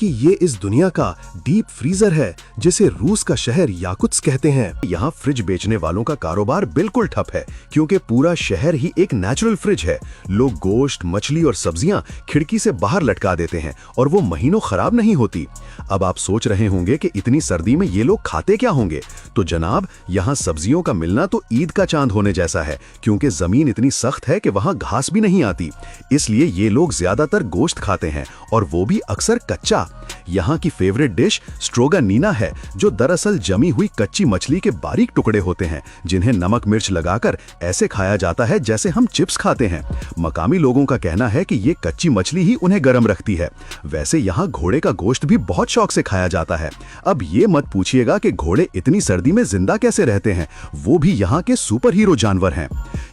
कि ये इस दुनिया का डीप फ्रीजर है जिसे रूस का शहर याकुत्स्क कहते हैं। यहाँ फ्रिज बेचने वालों का कारोबार बिल्कुल ठप है क्योंकि पूरा शहर ही एक नेचुरल फ्रिज है। लोग गोश्त, मछली और सब्जियां खिड़की से बाहर लटका देते हैं और वो महीनों खराब नहीं होती। अब आप सोच रहे होंगे कि इतनी सर्दी में ये लोग खाते क्या होंगे। तो जनाब, यहाँ सब्जियों का मिलना तो ईद का चांद होने जैसा है क्योंकि जमीन इतनी सख्त है कि वहाँ घास भी नहीं आती। इसलिए ये लोग ज्यादातर गोश्त खाते हैं और वो भी अक्सर कच्चा। यहाँ की फेवरेट डिश स्ट्रोगानीना है, जो दरअसल जमी हुई कच्ची मछली के बारीक टुकड़े होते हैं जिन्हें नमक मिर्च लगाकर ऐसे खाया जाता है जैसे हम चिप्स खाते हैं। मकामी लोगों का कहना है कि ये कच्ची मछली ही उन्हें गर्म रखती है। वैसे यहाँ घोड़े का गोश्त भी बहुत शौक से खाया जाता है। अब ये मत पूछिएगा कि घोड़े इतनी सर्दी में जिंदा कैसे रहते हैं, वो भी यहाँ के सुपर हीरो जानवर हैं।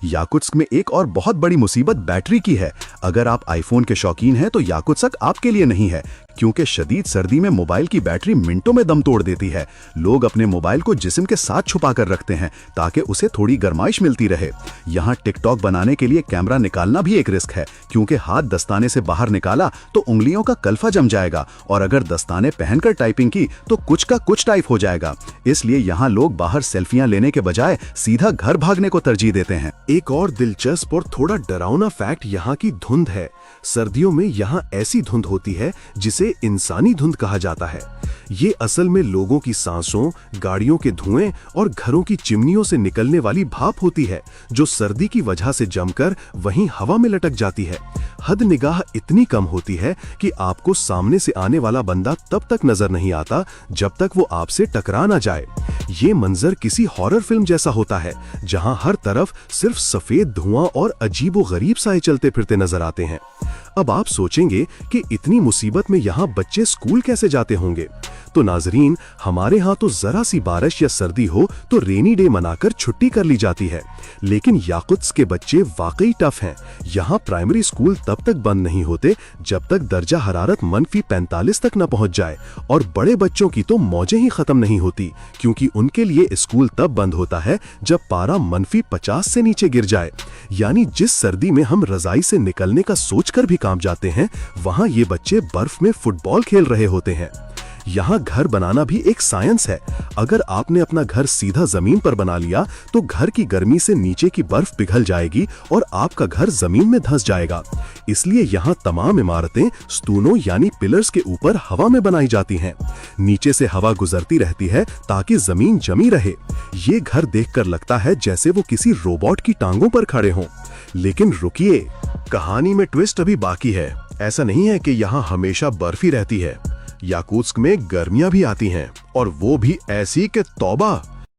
याकुत्स्क में एक और बहुत बड़ी मुसीबत बैटरी की है। अगर आप आईफोन के शौकीन हैं तो याकुत्स्क आपके लिए नहीं है क्योंकि शदीद सर्दी में मोबाइल की बैटरी मिनटों में दम तोड़ देती है। लोग अपने मोबाइल को जिस्म के साथ छुपा कर रखते हैं ताकि उसे थोड़ी गर्माइश मिलती रहे। यहाँ टिकटॉक बनाने के लिए कैमरा निकालना भी एक रिस्क है क्योंकि हाथ दस्ताने से बाहर निकाला तो उंगलियों का कल्फा जम जाएगा और अगर दस्ताने पहनकर टाइपिंग की तो कुछ का कुछ टाइप हो जाएगा। इसलिए यहाँ लोग बाहर सेल्फियां लेने के बजाय सीधा घर भागने को तरजीह देते हैं। एक और दिलचस्प और थोड़ा डरावना फैक्ट यहाँ की धुंध है। सर्दियों में यहाँ ऐसी धुंध होती है जिसे इंसानी धुंध कहा जाता है। ये असल में लोगों की सांसों, गाड़ियों के धुएं और घरों की चिमनियों से निकलने वाली भाप होती है जो सर्दी की वजह से जमकर वहीं हवा में लटक जाती है। हद निगाह इतनी कम होती है कि आपको सामने से आने वाला बंदा तब तक नजर नहीं आता जब तक वो आपसे टकरा ना जाए। ये मंजर किसी हॉरर फिल्म जैसा होता है जहां हर तरफ सिर्फ सफेद धुआं और अजीबोगरीब साए चलते फिरते नजर आते हैं। अब आप सोचेंगे कि इतनी मुसीबत में यहाँ बच्चे स्कूल कैसे जाते होंगे। तो नाजरीन, हमारे यहाँ तो जरा सी बारिश या सर्दी हो तो रेनी डे मनाकर छुट्टी कर ली जाती है, लेकिन याकुत्स्क के बच्चे वाकई टफ हैं। यहाँ प्राइमरी स्कूल तब तक बंद नहीं होते जब तक दर्जा हरारत -45 तक न पहुँच जाए और बड़े बच्चों की तो मौजें ही खत्म नहीं होती क्योंकि उनके लिए स्कूल तब बंद होता है जब पारा -50 से नीचे गिर जाए। यानी जिस सर्दी में हम रजाई से निकलने का सोचकर भी कांप जाते हैं, वहाँ ये बच्चे बर्फ में फुटबॉल खेल रहे होते हैं। यहाँ घर बनाना भी एक साइंस है। अगर आपने अपना घर सीधा जमीन पर बना लिया तो घर की गर्मी से नीचे की बर्फ पिघल जाएगी और आपका घर जमीन में धंस जाएगा। इसलिए यहाँ तमाम इमारतें स्तूनों यानी पिलर्स के ऊपर हवा में बनाई जाती हैं। नीचे से हवा गुजरती रहती है ताकि जमीन जमी रहे। ये घर देखकर लगता है जैसे वो किसी रोबोट की टांगों पर खड़े हों। लेकिन रुकिए, कहानी में ट्विस्ट अभी बाकी है। ऐसा नहीं है कि यहाँ हमेशा बर्फ ही रहती है। याकुत्स्क में गर्मियां भी आती हैं और वो भी ऐसी कि तौबा।